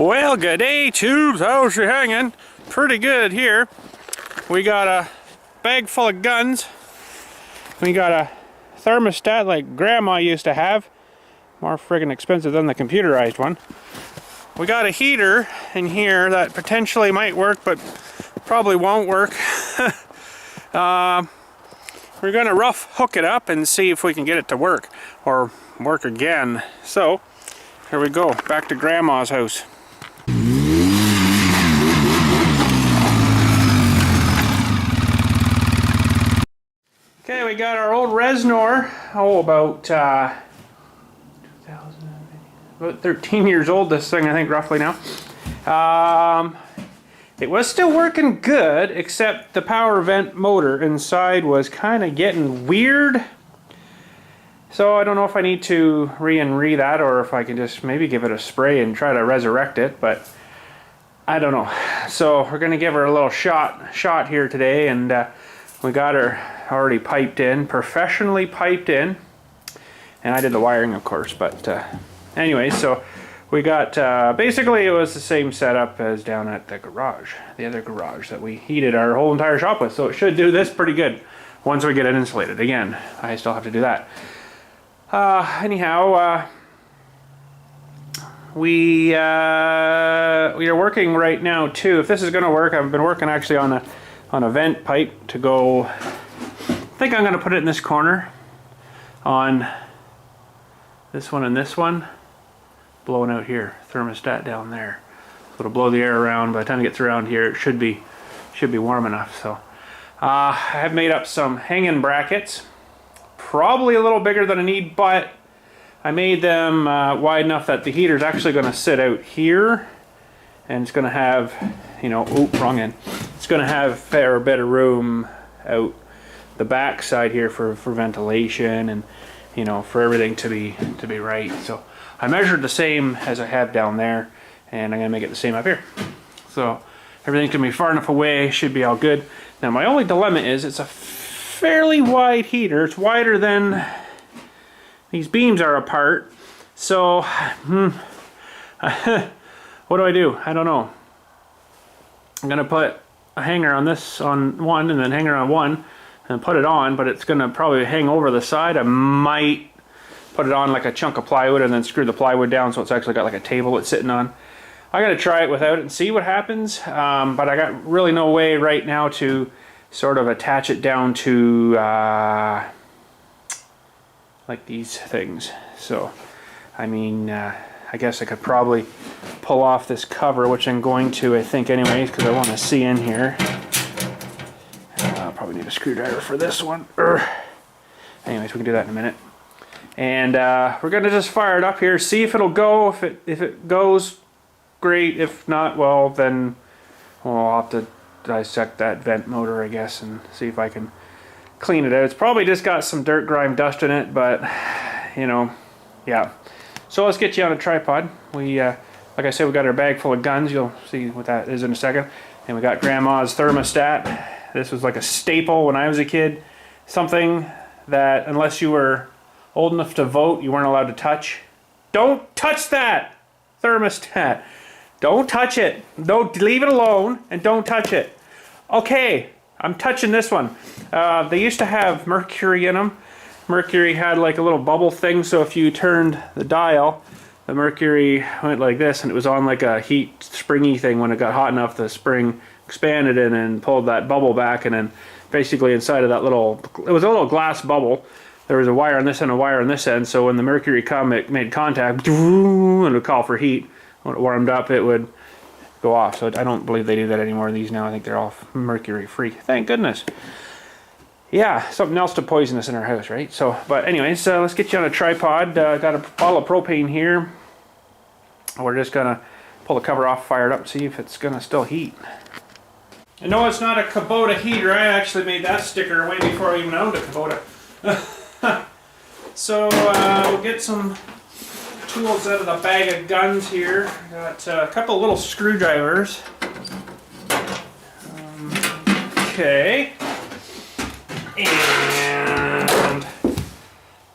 Well, good day, tubes. How's she hanging? Pretty good here. We got a bag full of guns. We got a thermostat like Grandma used to have. More friggin' expensive than the computerized one. We got a heater in here that potentially might work, but probably won't work. We're gonna rough hook it up and see if we can get it to work, or work again. So, here we go, back to Grandma's house. Okay, we got our old Resnor, about 13 years old, this thing, I think, roughly now. It was still working good, except the power vent motor inside was kind of getting weird. So I don't know if I need to re that, or if I can just maybe give it a spray and try to resurrect it, but I don't know. So we're going to give her a little shot here today, and we got her already piped in, professionally piped in, and I did the wiring, of course, but anyway, so we got, basically it was the same setup as down at the garage, the other garage that we heated our whole entire shop with, so it should do this pretty good once we get it insulated. Again, I still have to do that. Anyhow, we are working right now too. If this is going to work, I've been working actually on a vent pipe to go. I think I'm going to put it in this corner on this one and this one, blowing out here, thermostat down there. So it'll blow the air around. By the time it gets around here, it should be warm enough. So I have made up some hanging brackets, probably a little bigger than I need, but I made them wide enough that the heater's actually going to sit out here, and it's going to have, you know, wrong end. It's going to have a fair bit of room out the back side here for ventilation, and you know, for everything to be right. So I measured the same as I have down there, and I'm going to make it the same up here. So everything's going to be far enough away, should be all good. Now my only dilemma is it's a fairly wide heater. It's wider than these beams are apart. So what do I do? I don't know. I'm going to put a hanger on this on one, and then hanger on one, and put it on, but it's going to probably hang over the side. I might put it on like a chunk of plywood and then screw the plywood down so it's actually got like a table it's sitting on. I got to try it without it and see what happens, but I got really no way right now to sort of attach it down to like these things. So I mean, I guess I could probably pull off this cover, which I'm going to, I think, anyways, because I want to see in here. I'll probably need a screwdriver for this one. Anyways, we can do that in a minute. And we're going to just fire it up here, see if it'll go. If it goes, great. If not, well, then I'll have to dissect that vent motor, I guess, and see if I can clean it out. It's probably just got some dirt, grime, dust in it, but, you know, yeah. So let's get you on a tripod. We, like I said, we got our bag full of guns. You'll see what that is in a second. And we got Grandma's thermostat. This was like a staple when I was a kid. Something that, unless you were old enough to vote, you weren't allowed to touch. Don't touch that thermostat. Don't touch it. Don't leave it alone, and don't touch it. Okay, I'm touching this one. They used to have mercury in them. Mercury had like a little bubble thing, so if you turned the dial, the mercury went like this, and it was on like a heat springy thing. When it got hot enough, the spring expanded in and pulled that bubble back, and then basically inside of that little, it was a little glass bubble. There was a wire on this end, a wire on this end, so when the mercury come, it made contact, and it would call for heat. When it warmed up, it would go off. So I don't believe they do that anymore. These now, I think they're all mercury free. Thank goodness. Yeah, something else to poison us in our house, right? So, but anyways, let's get you on a tripod. Got a bottle of propane here. We're just gonna pull the cover off, fire it up, see if it's gonna still heat. And no, it's not a Kubota heater. I actually made that sticker way before I even owned a Kubota. So we'll get some tools out of the bag of guns here. Got a couple little screwdrivers. Okay. And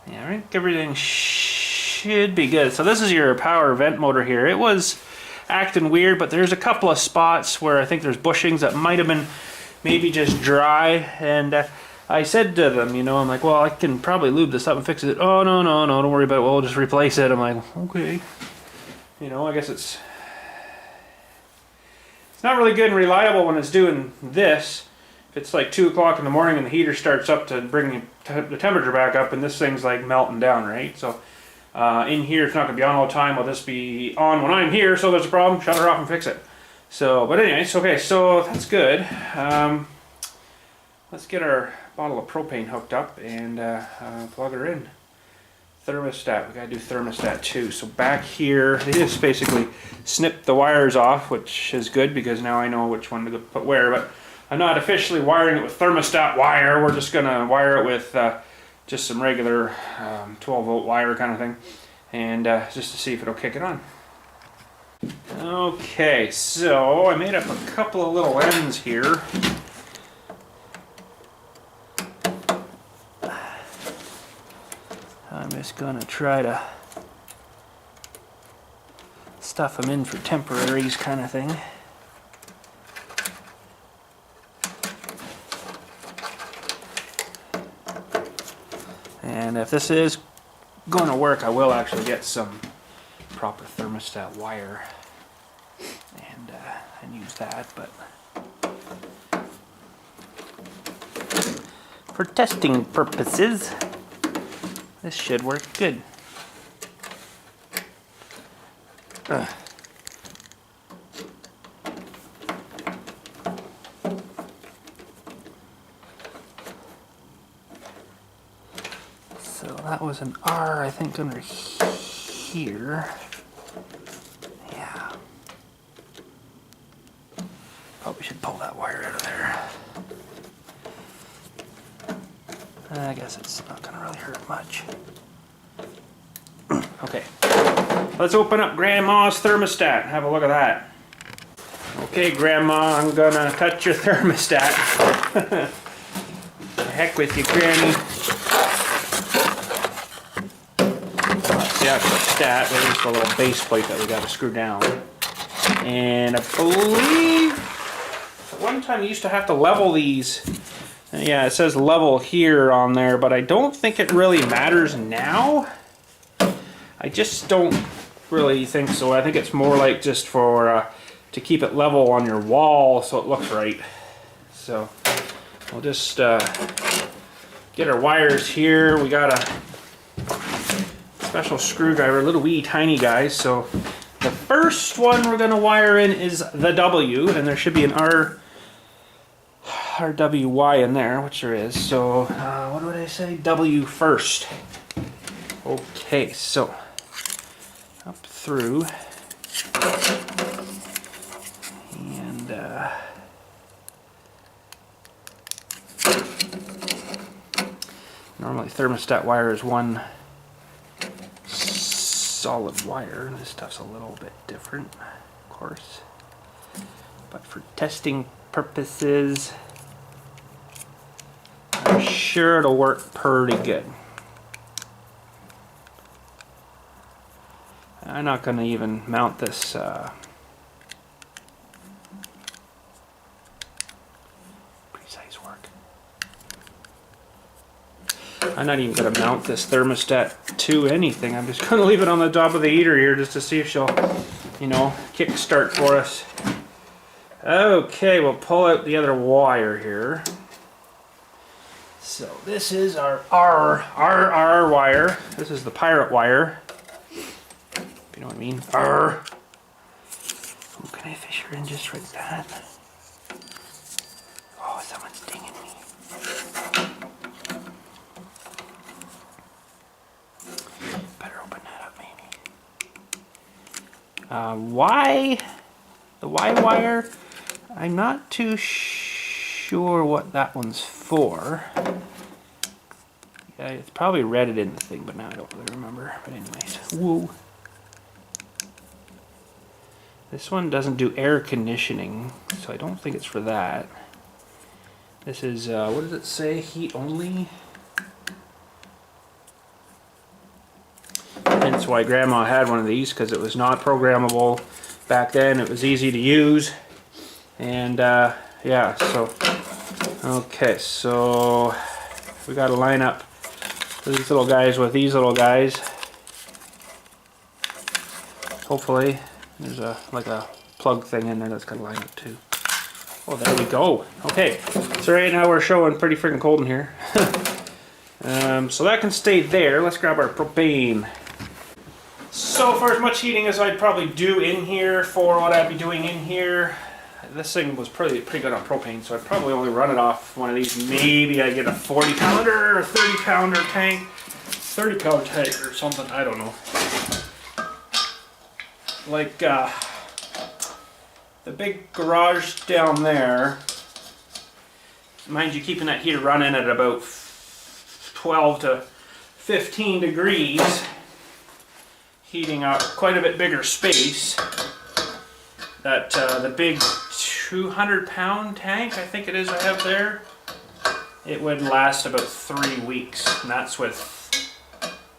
yeah, I think everything should be good. So this is your power vent motor here. It was acting weird, but there's a couple of spots where I think there's bushings that might have been maybe just dry, and I said to them, you know, I'm like, well, I can probably lube this up and fix it. Oh, no, don't worry about it, we'll just replace it. I'm like, okay. You know, I guess it's not really good and reliable when it's doing this. If it's like 2 o'clock in the morning and the heater starts up to bring the temperature back up, and this thing's like melting down, right? So in here, it's not going to be on all the time. Will this be on when I'm here? So there's a problem, shut her off and fix it. So, but anyways, okay, so that's good. Let's get our bottle of propane hooked up and plug her in. Thermostat, we gotta do thermostat too. So back here, they just basically snip the wires off, which is good because now I know which one to put where, but I'm not officially wiring it with thermostat wire. We're just gonna wire it with just some regular 12-volt wire kind of thing, and just to see if it'll kick it on. Okay, so I made up a couple of little ends here. I'm just gonna try to stuff them in for temporaries kind of thing. And if this is going to work, I will actually get some proper thermostat wire and use that, but for testing purposes, this should work good. So that was an R, I think, under here. Yeah. Probably should pull that wire out of there. I guess it's not going to really hurt much. Okay, let's open up Grandma's thermostat and have a look at that. Okay, Grandma, I'm gonna touch your thermostat. The heck with you, Granny. That's the actual stat. There's the little base plate that we got to screw down. And I believe at one time you used to have to level these. Yeah, it says level here on there, but I don't think it really matters now. I just don't really think so. I think it's more like just for to keep it level on your wall so it looks right. So we'll just get our wires here. We got a special screwdriver, little wee tiny guys. So the first one we're going to wire in is the W, and there should be an RWY in there, which there is. So what would I say? W first. Okay, so up through, and normally thermostat wire is one solid wire. This stuff's a little bit different, of course, but for testing purposes, I'm sure it'll work pretty good. I'm not going to even mount this precise work. I'm not even going to mount this thermostat to anything. I'm just going to leave it on the top of the heater here just to see if she'll, you know, kick start for us. Okay, we'll pull out the other wire here. So this is our RR wire. This is the pirate wire. You know what I mean? Arr. Ooh, can I fish her in just like that? Oh, someone's dinging me. Better open that up, maybe. Y? The Y wire? I'm not too sure what that one's for. Yeah, it's probably read it in the thing, but now I don't really remember. But anyways, whoa. This one doesn't do air conditioning, so I don't think it's for that. This is, what does it say? Heat only? That's why Grandma had one of these, because it was not programmable. back then. It was easy to use, and yeah, so okay, so we got to line up these little guys with these little guys. Hopefully there's like a plug thing in there that's got to line up too. Oh, there we go. Okay, so right now we're showing pretty freaking cold in here. So that can stay there. Let's grab our propane. So for as much heating as I'd probably do in here for what I'd be doing in here, this thing was pretty good on propane, so I'd probably only run it off one of these. Maybe I get a 40 pounder or 30 pounder tank, 30 pound tank or something, I don't know. Like the big garage down there, mind you, keeping that heater running at about 12 to 15 degrees, heating up quite a bit bigger space. That the big 200 pound tank, I think it is I have there, it would last about 3 weeks, and that's with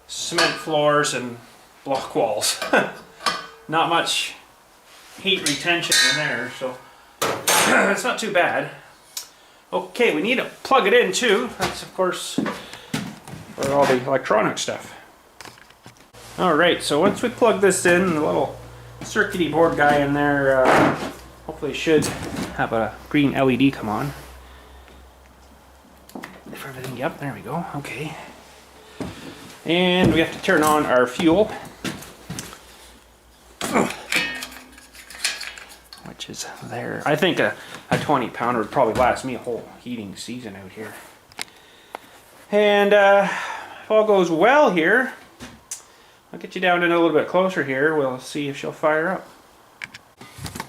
cement floors and block walls. Not much heat retention in there, so it's not too bad. Okay, we need to plug it in too. That's of course for all the electronic stuff. Alright, so once we plug this in, the little circuity board guy in there hopefully should have a green LED come on. If everything, yep, there we go, okay. And we have to turn on our fuel, which is there. I think a 20 pounder would probably last me a whole heating season out here. And if all goes well here, I'll get you down in a little bit closer here. We'll see if she'll fire up.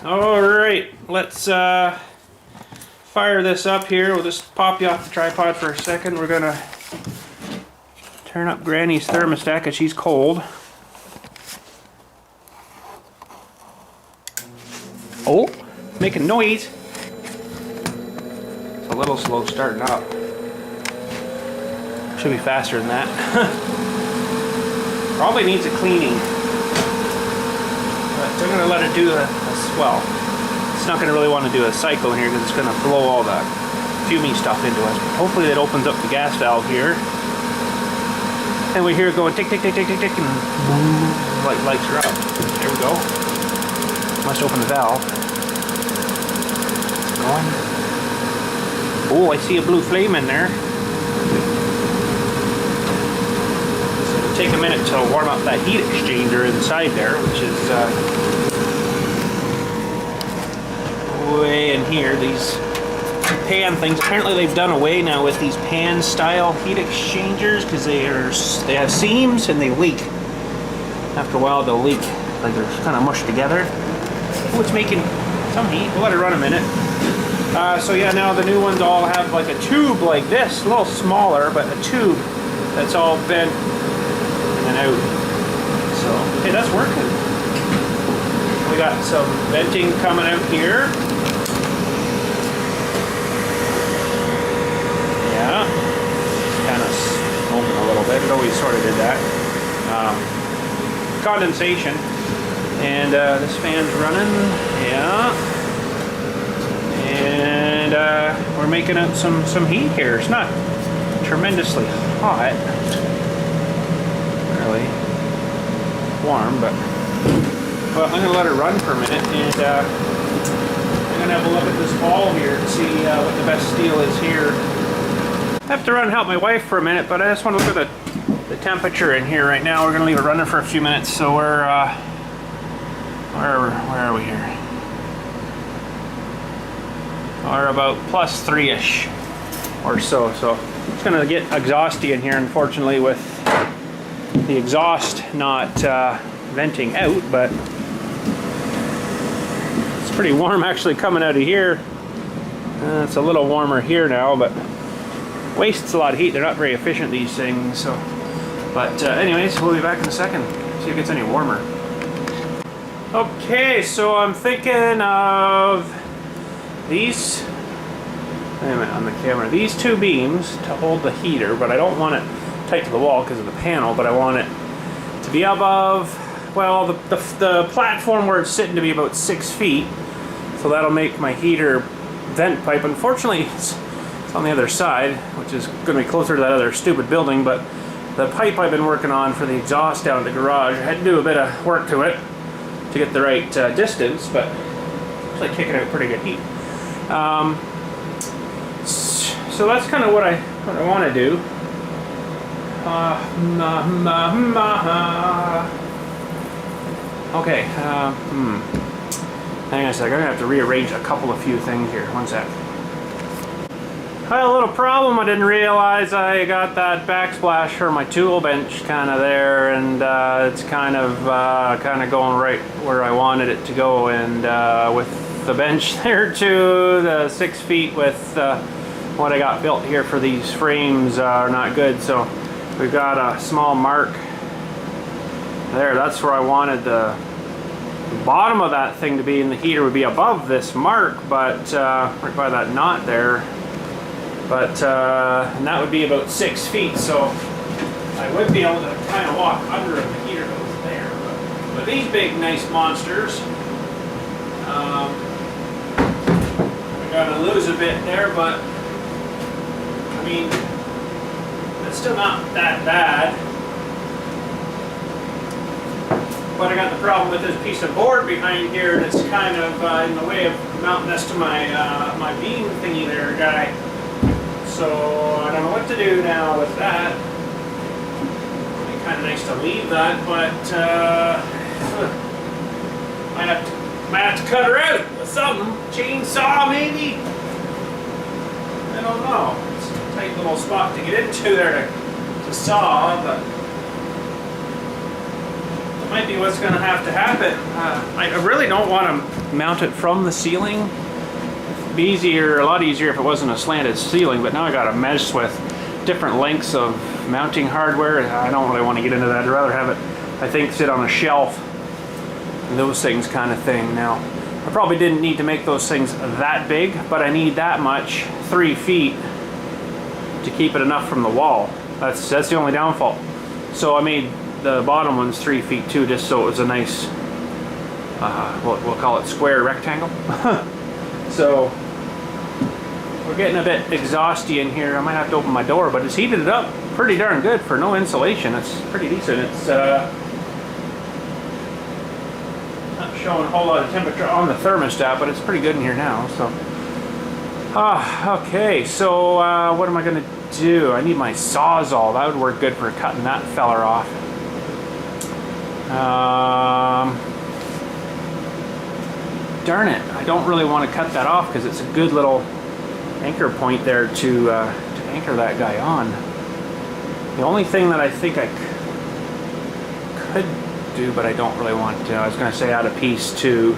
Alright, let's fire this up here. We'll just pop you off the tripod for a second. We're gonna turn up Granny's thermostat because she's cold. Oh, making noise. It's a little slow starting up. Should be faster than that. Probably needs a cleaning. But I'm going to let it do well, it's not going to really want to do a cycle in here because it's going to blow all the fumey stuff into us. But hopefully it opens up the gas valve here. And we hear it going tick, tick, tick, tick, tick, tick, and boom, lights are up. There we go. Must open the valve. It's going. Oh, I see a blue flame in there. Take a minute to warm up that heat exchanger inside there, which is way in here. These pan things, apparently they've done away now with these pan style heat exchangers because they have seams and they leak. After a while they'll leak, like they're kind of mushed together. Oh, it's making some heat. We'll let it run a minute. So yeah, now the new ones all have like a tube like this, a little smaller, but a tube that's all bent and out. So, hey, that's working. We got some venting coming out here. Yeah, kind of smoking a little bit. It always sort of did that. Condensation, and this fan's running. Yeah, and we're making up some heat here. It's not tremendously hot. Warm, but well, I'm going to let it run for a minute, and I'm going to have a look at this ball here and see what the best steel is here. I have to run and help my wife for a minute, but I just want to look at the temperature in here right now. We're going to leave it running for a few minutes, so we're where are we here? We're about plus 3-ish or so. So it's going to get exhausty in here, unfortunately, with the exhaust not venting out, but it's pretty warm actually coming out of here. It's a little warmer here now, but wastes a lot of heat. They're not very efficient, these things. So, but anyways, we'll be back in a second. See if it gets any warmer. Okay, so I'm thinking of these. Wait a minute, on the camera. These two beams to hold the heater, but I don't want it tight to the wall because of the panel, but I want it to be above well, the platform where it's sitting to be about 6 feet, so that'll make my heater vent pipe. Unfortunately, it's on the other side, which is going to be closer to that other stupid building, but the pipe I've been working on for the exhaust down in the garage, I had to do a bit of work to it to get the right distance, but it's like kicking out pretty good heat. So that's kind of what I want to do. Okay, hang on a sec, I'm going to have to rearrange a couple of few things here. One sec. I had a little problem. I didn't realize I got that backsplash for my tool bench kind of there, and it's kind of going right where I wanted it to go, and with the bench there too, the 6 feet with what I got built here for these frames are not good, so we've got a small mark there. That's where I wanted the bottom of that thing to be, and the heater would be above this mark, but right by that knot there. But and that would be about 6 feet, so I would be able to kind of walk under if the heater goes there. But these big, nice monsters, I gotta lose a bit there, but I mean, it's still not that bad. But I got the problem with this piece of board behind here, and it's kind of in the way of mounting this to my my beam thingy there, guy. So I don't know what to do now with that. It'd be kind of nice to leave that, but might have to cut her out with something. Chainsaw maybe? I don't know. It's a tight little spot to get into there to saw, but that might be what's going to happen. I really don't want to mount it from the ceiling. Be a lot easier if it wasn't a slanted ceiling, but now I got to mess with different lengths of mounting hardware. I don't really want to get into that. I'd rather have it, I think, sit on a shelf and those things kind of thing. Now, I probably didn't need to make those things that big, but I need that much, 3 feet, to keep it enough from the wall. That's the only downfall. So I made the bottom ones 3 feet too, just so it was a nice, we'll call it square rectangle. So we're getting a bit exhausty in here. I might have to open my door, but it's heated it up pretty darn good for no insulation. It's pretty decent. It's not showing a whole lot of temperature on the thermostat, but it's pretty good in here now. So, okay. So what am I going to do? I need my Sawzall. That would work good for cutting that feller off. Darn it! I don't really want to cut that off because it's a good little anchor point there to anchor that guy on. The only thing that I think I could do, but I don't really want to, I was going to say add a piece to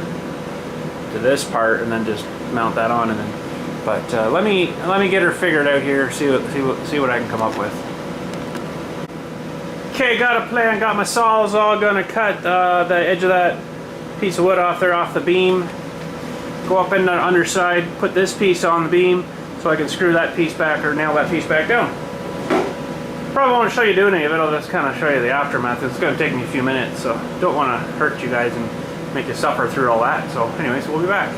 this part and then just mount that on, and then. But let me get her figured out here. See what I can come up with. Okay, got a plan. Got my Sawzall. Gonna cut the edge of that piece of wood off there, off the beam. Go up in the underside, put this piece on the beam so I can screw that piece back or nail that piece back down. Probably won't show you doing any of it. I'll just kind of show you the aftermath. It's going to take me a few minutes, so don't want to hurt you guys and make you suffer through all that. So anyways, we'll be back.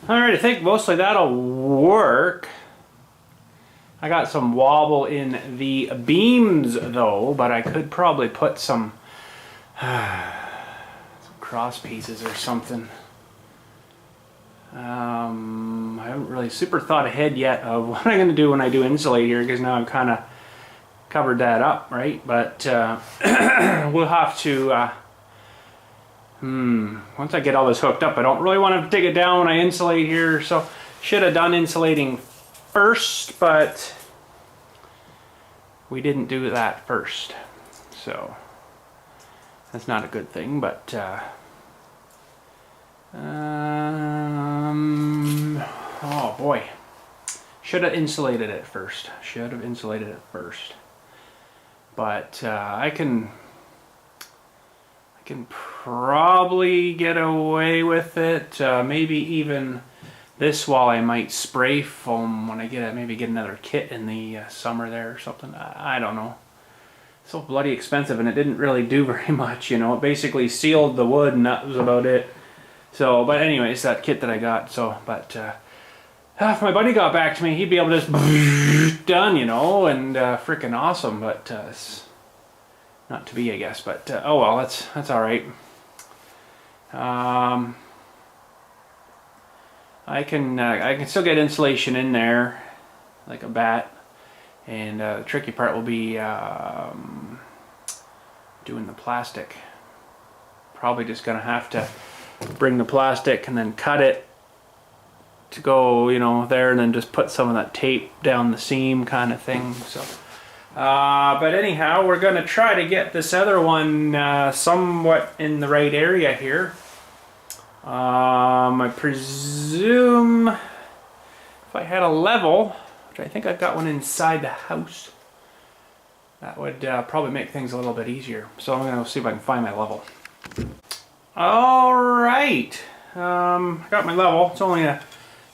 Alright, I think mostly that'll work. I got some wobble in the beams though, but I could probably put some cross pieces or something. I haven't really super thought ahead yet of what I'm going to do when I do insulate here, because now I've kind of covered that up, right? But we'll have to, once I get all this hooked up, I don't really want to dig it down when I insulate here, so should have done insulating first, but we didn't do that first, so that's not a good thing. But oh boy, should have insulated it first. But I can probably get away with it. Maybe even this wall I might spray foam when I maybe get another kit in the summer there or something. I don't know. It's so bloody expensive, and it didn't really do very much, you know. It basically sealed the wood and that was about it. So, but anyways, that kit that I got, so, but if my buddy got back to me, he'd be able to just done, you know, and freaking awesome, but it's not to be, I guess, but oh well, that's all right. I can still get insulation in there like a bat, and the tricky part will be doing the plastic. Probably just gonna have to bring the plastic and then cut it to go, you know, there, and then just put some of that tape down the seam kind of thing. So but anyhow, we're gonna try to get this other one somewhat in the right area here. I presume if I had a level, which I think I've got one inside the house, that would probably make things a little bit easier. So I'm going to see if I can find my level. Alright, I got my level. It's only a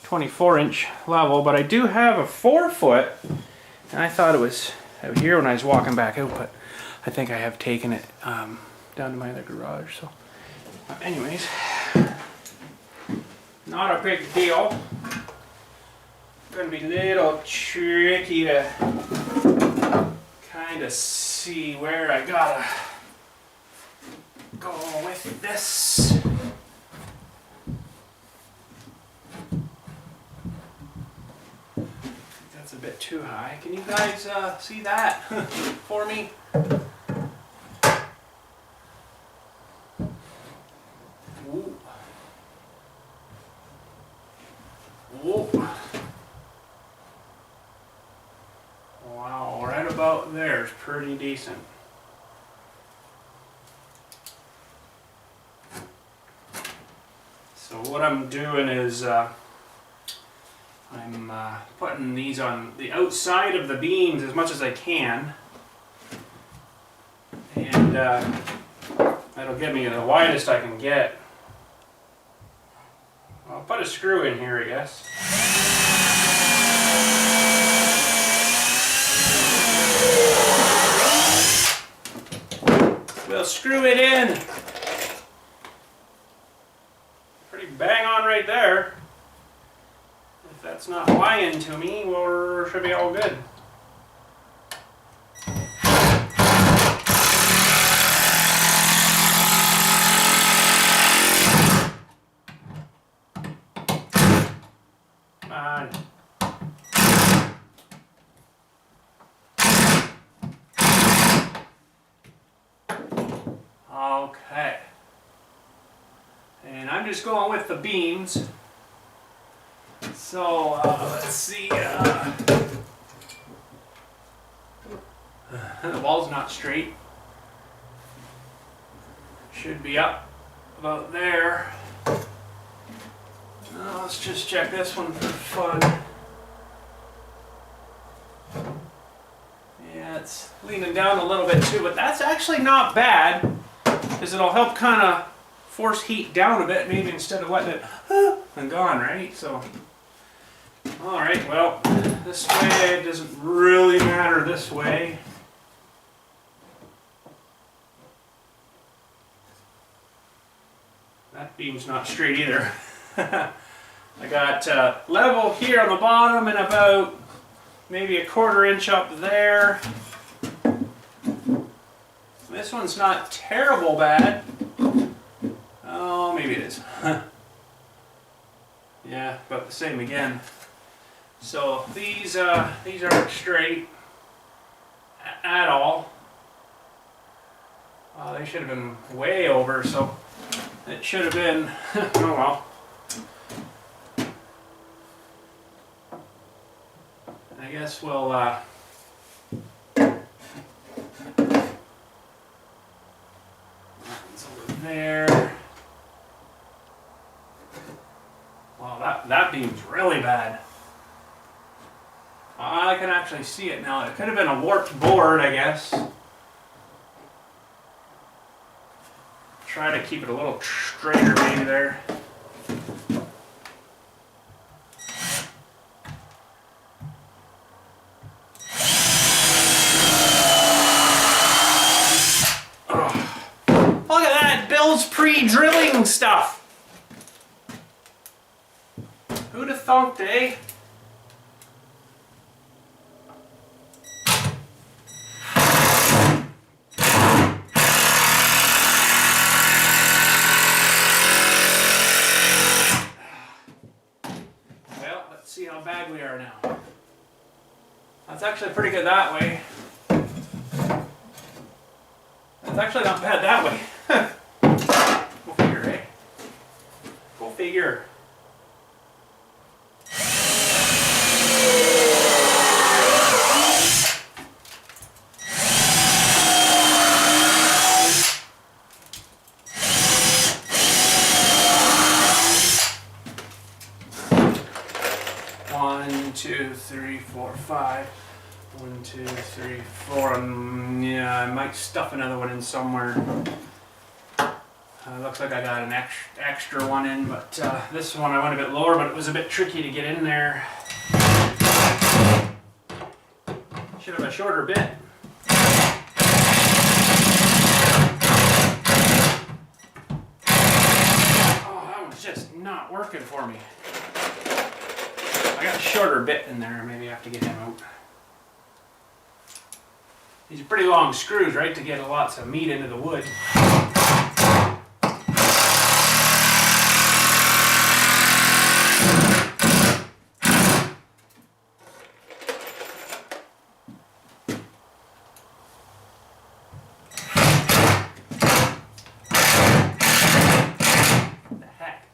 24-inch level, but I do have a 4-foot, and I thought it was out here when I was walking back out, but I think I have taken it down to my other garage. So anyways, not a big deal. Gonna be a little tricky to kind of see where I gotta go with this. That's a bit too high. Can you guys see that for me? Ooh. Whoa. Wow, right about there is pretty decent. So what I'm doing is I'm putting these on the outside of the beams as much as I can, and that'll get me the widest I can get. I'll put a screw in here, I guess. We'll screw it in. Pretty bang on right there. If that's not lying to me, we should be all good. Okay, and I'm just going with the beams. So let's see. The wall's not straight. Should be up about there. Let's just check this one for fun. Yeah, it's leaning down a little bit too, but that's actually not bad, because it'll help kind of force heat down a bit, maybe instead of letting it and gone, right? So, all right, well, this way it doesn't really matter this way. That beam's not straight either. I got level here on the bottom and about maybe a 1/4 inch up there. This one's not terrible bad. Oh, maybe it is. Yeah, about the same again. So these aren't straight at all. They should have been way over, so it should have been, oh well. I guess we'll that's over there. Wow, that beam's really bad. I can actually see it now. It could have been a warped board, I guess. Try to keep it a little straighter maybe there. Look at that, Bill's pre-drilling stuff. Who'd have thunk, eh? Well, let's see how bad we are now. That's actually pretty good that way. It's actually not bad that way. Go figure, eh? Go figure. One, two, three, four, five. 1, 2, 3, 4. Yeah, I might stuff another one in somewhere. Looks like I got an extra one in, but this one I went a bit lower, but it was a bit tricky to get in there. Should have a shorter bit. Oh, that one's just not working for me. I got a shorter bit in there, maybe I have to get him out. These are pretty long screws, right, to get lots of meat into the wood. What the heck?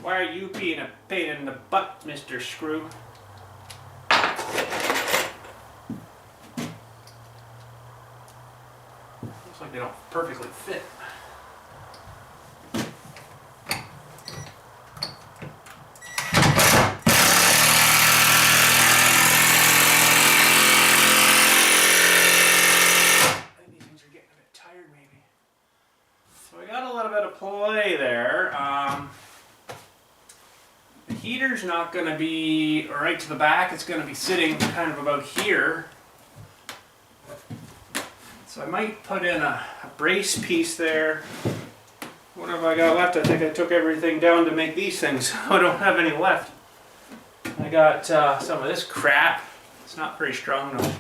Why are you being a pain in the butt, Mr. Screw? Looks like they don't perfectly fit. I think these things are getting a bit tired maybe. So we got a little bit of play there. The heater's not going to be right to the back, it's going to be sitting kind of about here. So I might put in a brace piece there. What have I got left? I think I took everything down to make these things. I don't have any left. I got some of this crap. It's not very strong though.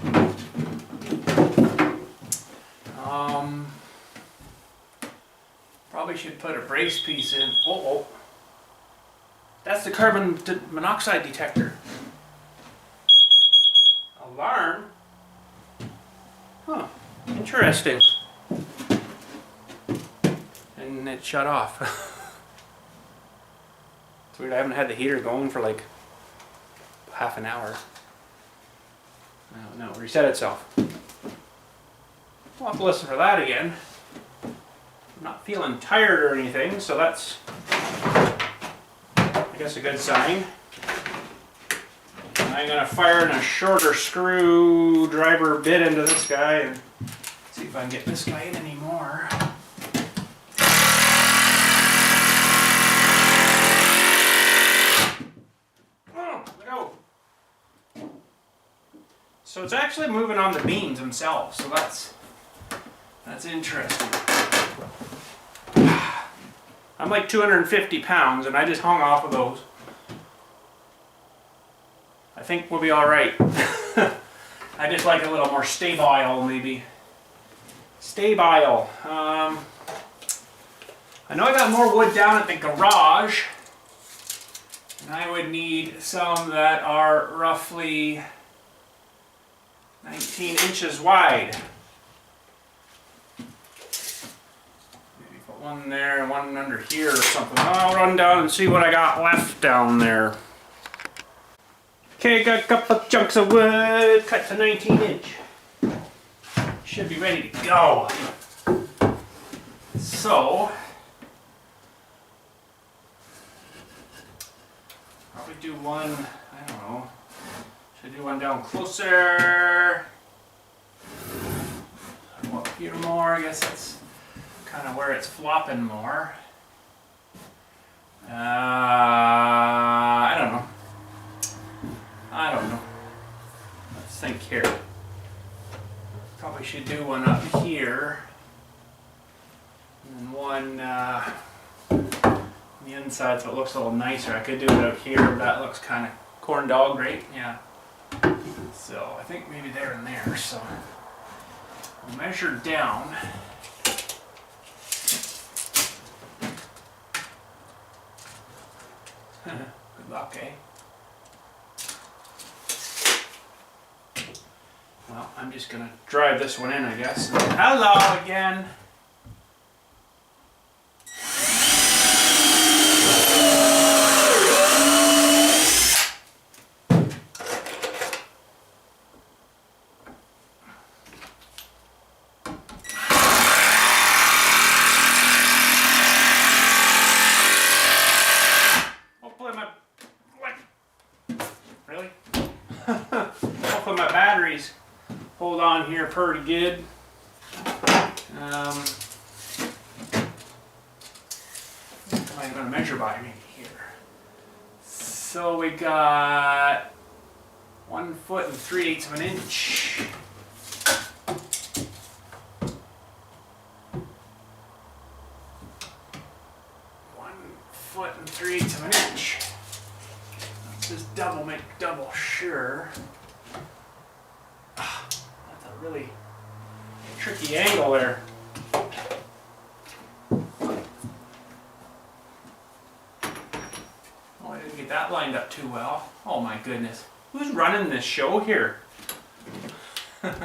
Probably should put a brace piece in. Oh. That's the carbon monoxide detector. Alarm? Huh. Interesting. And it shut off. It's weird, I haven't had the heater going for like half an hour. No, reset itself. I'll have to listen for that again. I'm not feeling tired or anything, so that's, I guess, a good sign. I'm going to fire in a shorter screwdriver bit into this guy and see if I can get this guy in anymore. Oh, go. So it's actually moving on the beams themselves, so that's interesting. I'm like 250 pounds and I just hung off of those. I think we'll be alright. I just like a little more stable, maybe. Stable. I know I got more wood down at the garage. And I would need some that are roughly 19 inches wide. Maybe put one there and one under here or something. I'll run down and see what I got left down there. Okay, got a couple chunks of wood cut to 19 inch. Should be ready to go. So, probably do one, I don't know. Should I do one down closer? Up here more, I guess that's kind of where it's flopping more. I don't know. Let's think here. Probably should do one up here. And then one on the inside so it looks a little nicer. I could do it out here, but that looks kind of corn dog, right? Yeah. So I think maybe there and there. So we'll measure down. Good luck, eh? Well, I'm just gonna drive this one in, I guess. Hello again. Hopefully my batteries hold on here pretty good. What am I going to measure by maybe here? So we got 1 foot and 3/8 of an inch. Foot and 3/8 of an inch. Let's just make double sure. That's a really tricky angle there. Oh, I didn't get that lined up too well. Oh my goodness. Who's running this show here? It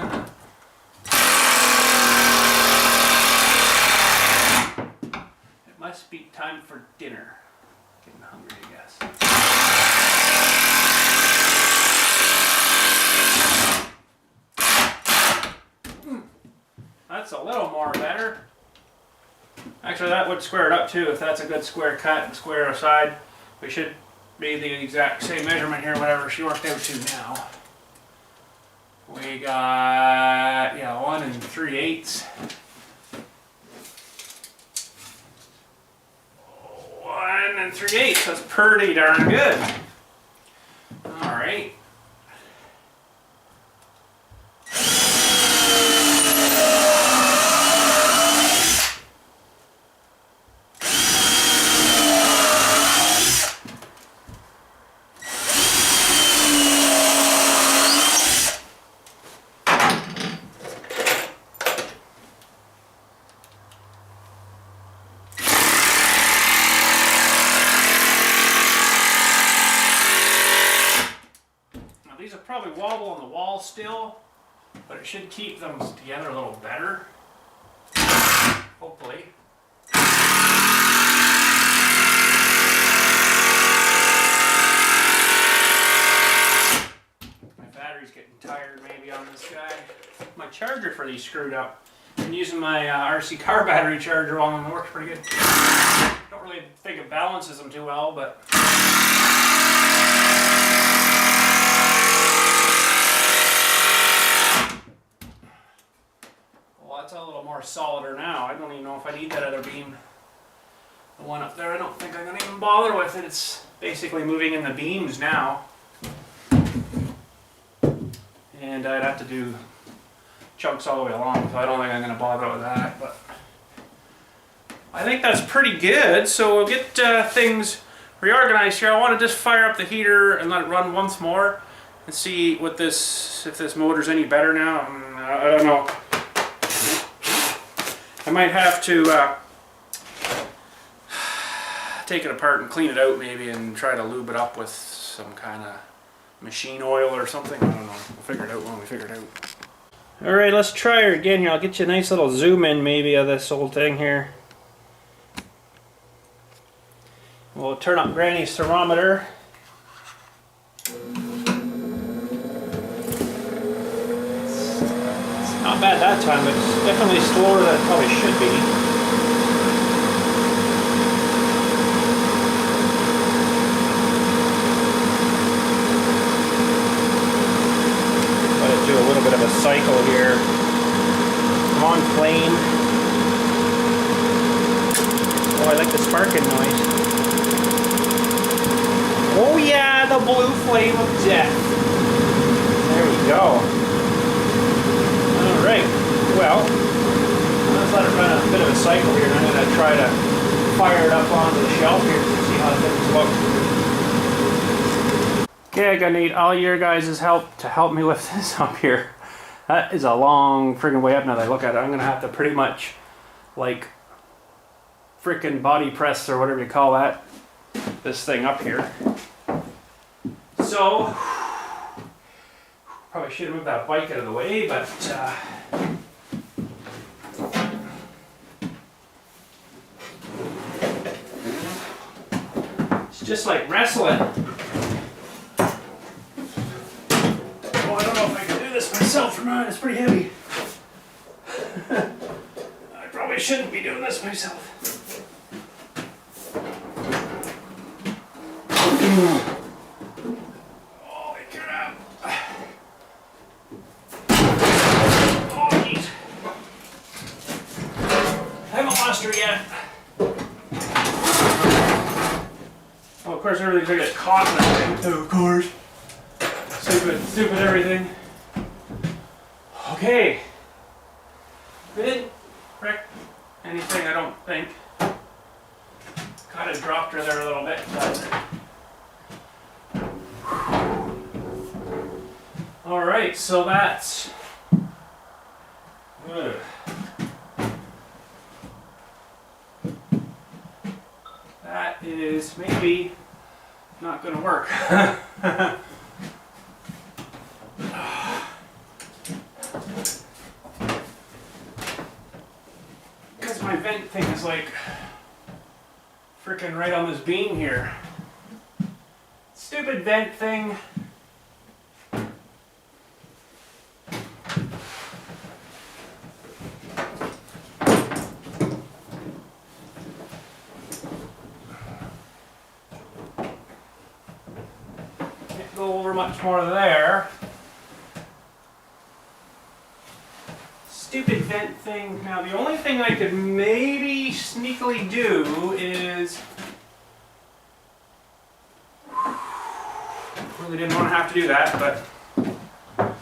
must be time for dinner. Getting hungry, I guess. That's a little more better. Actually, that would square it up too. If that's a good square cut and square aside, we should be the exact same measurement here, whatever she worked out to now. We got, yeah, 1 3/8. 1 3/8, that's pretty darn good. Alright. These will probably wobble on the wall still, but it should keep them together a little better. Hopefully. My battery's getting tired maybe on this guy. My charger for these screwed up. I'm using my RC car battery charger on them. It works pretty good. Don't really think it balances them too well, but... Well, that's little more solider now. I don't even know if I need that other beam. The one up there, I don't think I'm going to even bother with it. It's basically moving in the beams now. And I'd have to do chunks all the way along, so I don't think I'm going to bother with that. But I think that's pretty good. So we'll get things reorganized here. I want to just fire up the heater and let it run once more and see what this, if this motor's any better now. I don't know. I might have to take it apart and clean it out maybe and try to lube it up with some kind of machine oil or something. I don't know. We'll figure it out when we figure it out. Alright, let's try her again here. I'll get you a nice little zoom in maybe of this old thing here. We'll turn up Granny's thermometer. It's not bad that time, but it's definitely slower than it probably should be. Let it do a little bit of a cycle here. I'm on flame. Oh, I like the sparking noise. Oh yeah, the blue flame of death. There we go. Alright, well, let's let it run a bit of a cycle here, and I'm going to try to fire it up onto the shelf here to see how things look. Okay, I'm going to need all your guys' help to help me lift this up here. That is a long friggin' way up now that I look at it. I'm going to have to pretty much, like, frickin' body press or whatever you call that, this thing up here. So, probably should have moved that bike out of the way, but it's just like wrestling. Oh, I don't know if I can do this myself or not. It's pretty heavy. I probably shouldn't be doing this myself. Holy crap. Oh, jeez. I haven't lost her yet. Oh, of course, everything's gonna get caught in that thing too, of course. Stupid everything. Okay. Didn't wreck anything, I don't think. Kind of dropped her there a little bit, but. Alright, so that's. That is maybe not going to work. Because my vent thing is like freaking right on this beam here. Stupid vent thing. Can't go over much more there. Stupid vent thing. Now the only thing I could maybe sneakily do is, really didn't want to have to do that, but I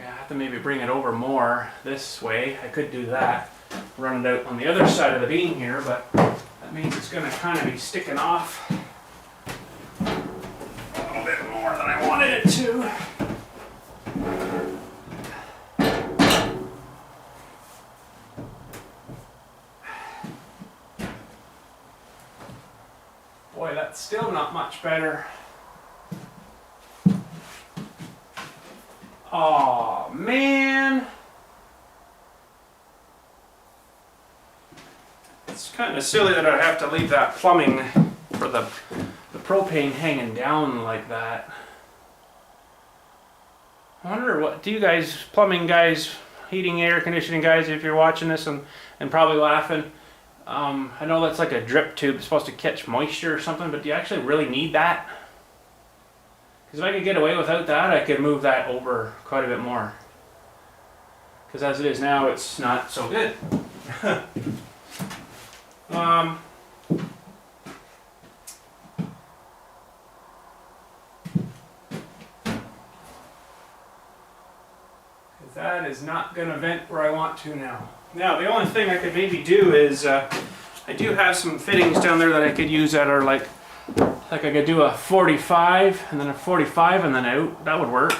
have to maybe bring it over more this way. I could do that, run it out on the other side of the beam here, but that means it's going to kind of be sticking off a little bit more than I wanted it to. Boy, that's still not much better. Oh man, it's kind of silly that I have to leave that plumbing for the propane hanging down like that. I wonder, what do you guys, plumbing guys, heating, air conditioning guys, if you're watching this and probably laughing, I know that's like a drip tube, it's supposed to catch moisture or something, but do you actually really need that? Because if I could get away without that, I could move that over quite a bit more. because as it is now, it's not so good. That is not going to vent where I want to now. Now, the only thing I could maybe do is, I do have some fittings down there that I could use that are like I could do a 45 and then a 45 and then out. That would work.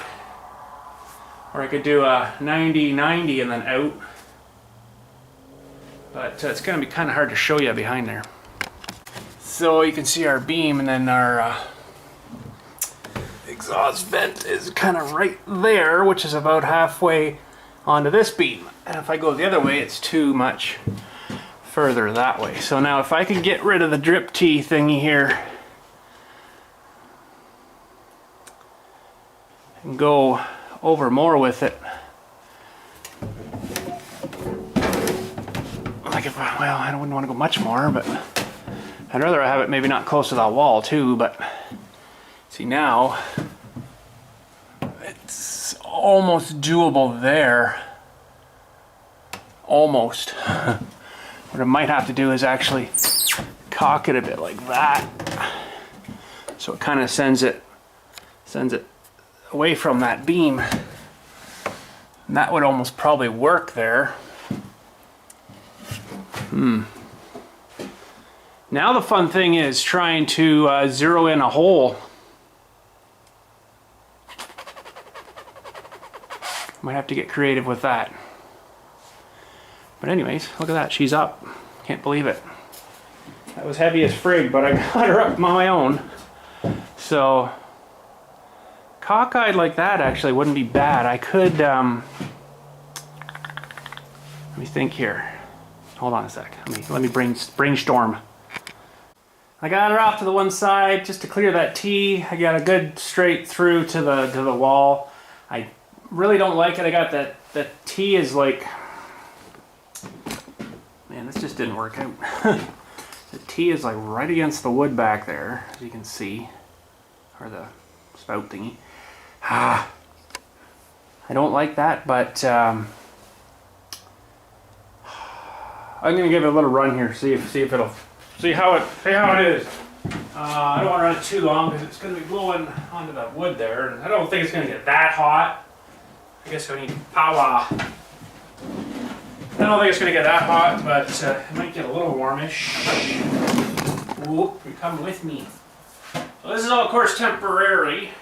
Or I could do a 90-90 and then out. But it's going to be kind of hard to show you behind there. So you can see our beam, and then our exhaust vent is kind of right there, which is about halfway onto this beam. And if I go the other way, it's too much further that way. So now if I can get rid of the drip tee thingy here and go over more with it. Like if well, I wouldn't want to go much more, but I'd rather have it maybe not close to that wall too, but see now it's almost doable there. Almost. What I might have to do is actually cock it a bit like that. So it kind of sends it away from that beam. And that would almost probably work there. Now the fun thing is trying to zero in a hole. Might have to get creative with that. But anyways, look at that, she's up. Can't believe it. That was heavy as frig, but I got her up on my own. So, cockeyed like that actually wouldn't be bad. I could, let me think here. Hold on a sec. Let me brainstorm. I got her off to the one side just to clear that tee. I got a good straight through to the wall. I really don't like it. I got that tee is like, man, this just didn't work out. The tee is like right against the wood back there, as you can see, or the spout thingy. I don't like that, but I'm gonna give it a little run here, see how it is. I don't want to run it too long because it's gonna be blowing onto the wood there, and I don't think it's gonna get that hot. I guess I need power. I don't think it's going to get that hot, but it might get a little warmish. Whoop, you're coming with me. So this is all, of course, temporary.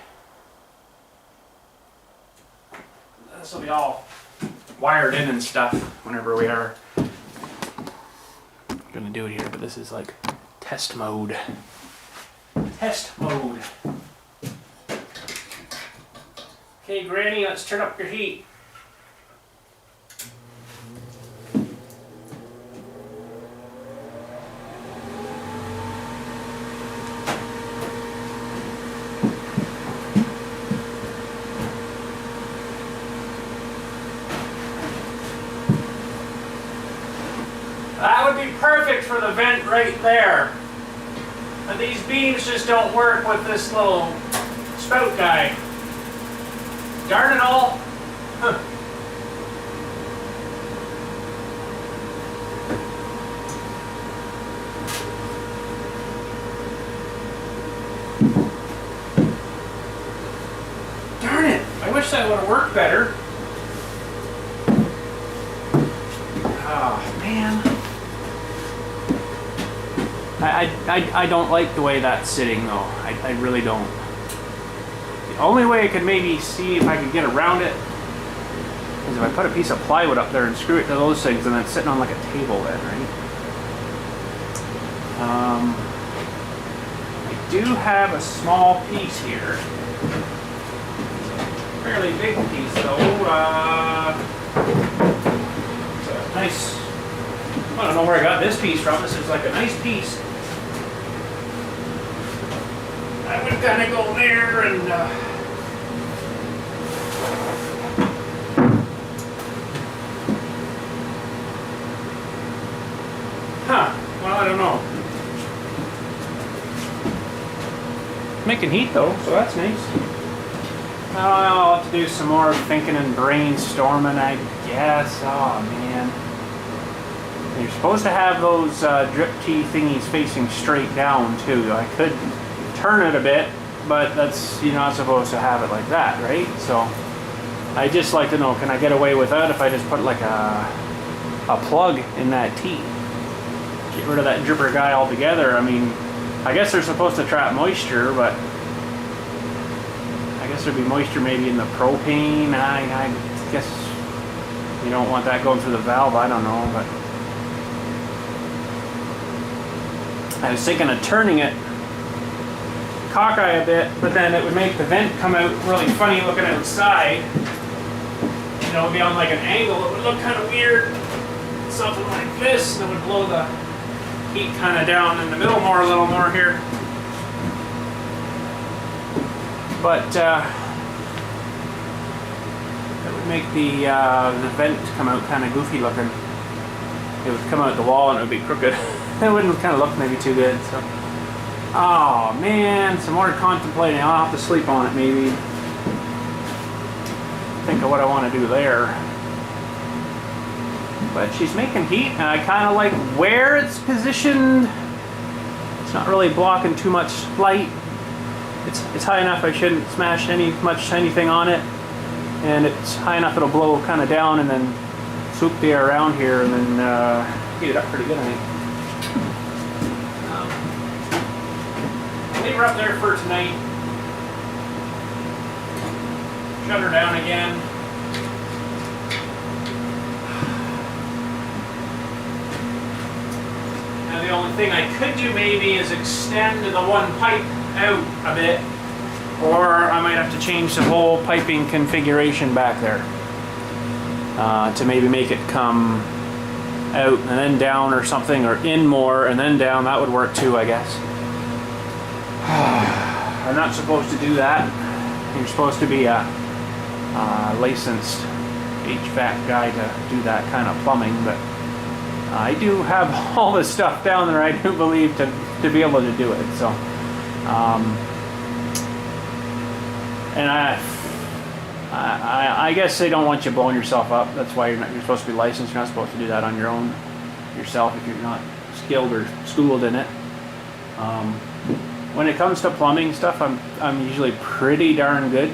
This will be all wired in and stuff whenever we are going to do it here, but this is like test mode. Test mode. Okay, Granny, let's turn up your heat. That would be perfect for the vent right there. And these beams just don't work with this little spout guy. Darn it all. Huh. Darn it. I wish that would have worked better. Oh, man. I don't like the way that's sitting, though. I really don't. The only way I could maybe see if I could get around it is if I put a piece of plywood up there and screw it to those things, and then it's sitting on like a table then, right? I do have a small piece here. Fairly big piece though. It's a nice, I don't know where I got this piece from. This is like a nice piece. I would kind of go there and well, I don't know. Making heat though, so that's nice. I'll have to do some more thinking and brainstorming, I guess. Oh man. You're supposed to have those drip tee thingies facing straight down too. I could turn it a bit, but that's, you're not supposed to have it like that, right? So I just like to know, can I get away with that if I just put like a plug in that tee? Get rid of that dripper guy altogether. I mean, I guess they're supposed to trap moisture, but I guess there'd be moisture maybe in the propane. I guess you don't want that going through the valve. I don't know, but I was thinking of turning it cockeye a bit, but then it would make the vent come out really funny looking outside. You know, it would be on like an angle. It would look kind of weird. Something like this, and it would blow the heat kind of down in the middle more, a little more here. But it would make the vent come out kind of goofy looking. It would come out the wall and it would be crooked. It wouldn't kind of look maybe too good. So, oh man, some more contemplating. I'll have to sleep on it maybe. Think of what I want to do there. But she's making heat, and I kind of like where it's positioned. It's not really blocking too much light. It's high enough I shouldn't smash anything on it, and it's high enough it'll blow kind of down and then swoop the air around here and then heat it up pretty good, I think. I'll leave her up there for tonight. Shut her down again. Now the only thing I could do maybe is extend the one pipe out a bit, or I might have to change the whole piping configuration back there to maybe make it come out and then down or something, or in more and then down. That would work too, I guess. I'm not supposed to do that. You're supposed to be a licensed HVAC guy to do that kind of plumbing, but I do have all this stuff down there, I do believe, to be able to do it. So and I guess they don't want you blowing yourself up. That's why you're supposed to be licensed. You're not supposed to do that on your own yourself if you're not skilled or schooled in it. When it comes to plumbing stuff, I'm usually pretty darn good.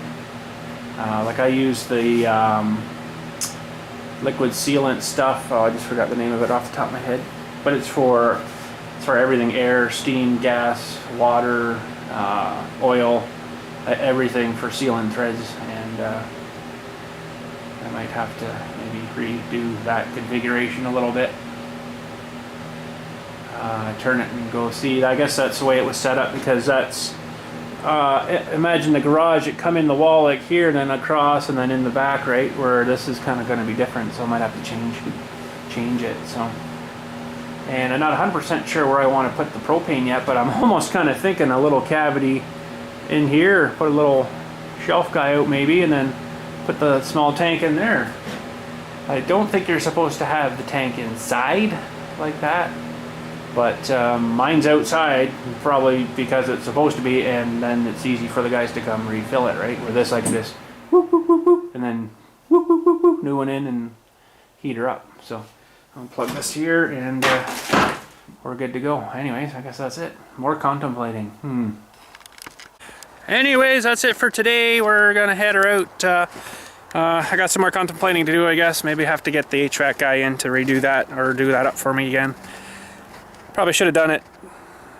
Like I use the liquid sealant stuff. Oh, I just forgot the name of it off the top of my head. But it's for everything: air, steam, gas, water, oil, everything for sealing threads. And I might have to maybe redo that configuration a little bit. Turn it and go see. I guess that's the way it was set up, because that's imagine the garage, it come in the wall like here and then across and then in the back, right, where this is kind of going to be different, so I might have to change it. So, and I'm not 100% sure where I want to put the propane yet, but I'm almost kind of thinking a little cavity in here, put a little shelf guy out maybe, and then put the small tank in there. I don't think you're supposed to have the tank inside like that, but mine's outside, probably because it's supposed to be, and then it's easy for the guys to come refill it, right? Where this, I can just whoop, whoop, whoop, whoop, and then whoop, whoop, whoop, whoop, new one in and heat her up. So I'll plug this here and we're good to go. Anyways, I guess that's it. More contemplating. Anyways, that's it for today. We're gonna head her out. I got some more contemplating to do, I guess. Maybe have to get the HVAC guy in to redo that, or do that up for me again. Probably should have done it,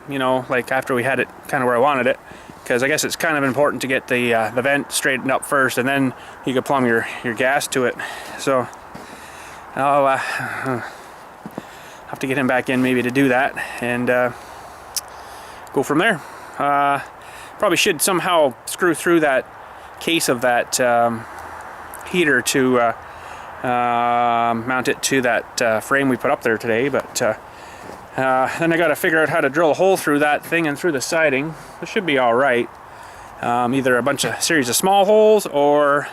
you know, like after we had it kind of where I wanted it, because I guess it's kind of important to get the vent straightened up first, and then you can plumb your gas to it. So I'll have to get him back in maybe to do that, and go from there. Probably should somehow screw through that case of that heater to mount it to that frame we put up there today, but then I got to figure out how to drill a hole through that thing and through the siding. It should be all right. Either a series of small holes, or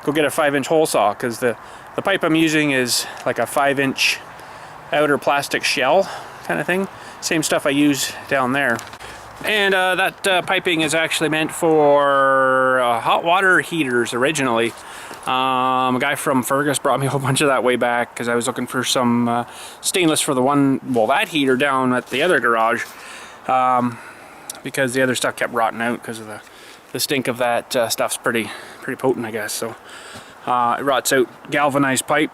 go get a 5-inch hole saw, because the pipe I'm using is like a 5-inch outer plastic shell kind of thing. Same stuff I use down there. And that piping is actually meant for hot water heaters originally. A guy from Fergus brought me a whole bunch of that way back because I was looking for some stainless for the one, well, that heater down at the other garage, because the other stuff kept rotting out because of the stink of that stuff's pretty potent, I guess. So it rots out galvanized pipe,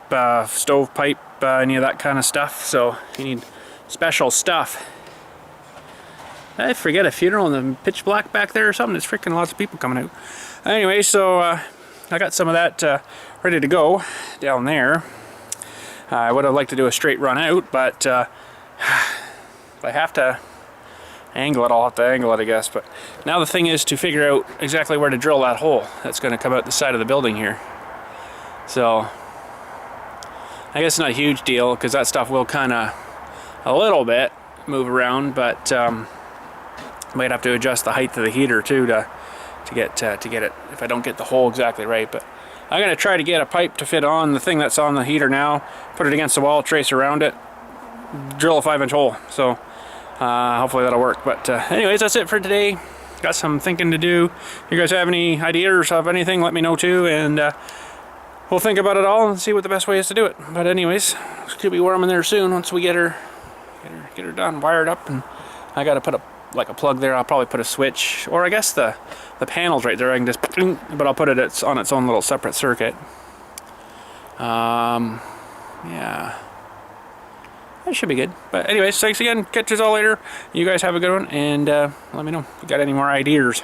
stove pipe, any of that kind of stuff. So you need special stuff. I forget a funeral in the pitch black back there or something. There's freaking lots of people coming out. Anyway, so I got some of that ready to go down there. I would have liked to do a straight run out, but if I have to angle it, I'll have to angle it, I guess. But now the thing is to figure out exactly where to drill that hole that's going to come out the side of the building here. So I guess it's not a huge deal because that stuff will kind of a little bit move around, but might have to adjust the height of the heater too to get it, if I don't get the hole exactly right. But I'm gonna try to get a pipe to fit on the thing that's on the heater now, put it against the wall, trace around it, drill a 5-inch hole. So hopefully that'll work. But anyways, that's it for today. Got some thinking to do. If you guys have any ideas of anything, let me know too, and we'll think about it all and see what the best way is to do it. But anyways, it's gonna be warm in there soon once we get her done, wired up. And I gotta put a plug there. I'll probably put a switch, or I guess the panel's right there. I can just, but I'll put it on its own little separate circuit. Yeah, that should be good. But anyways, thanks again. Catch us all later. You guys have a good one, and let me know if you got any more ideas.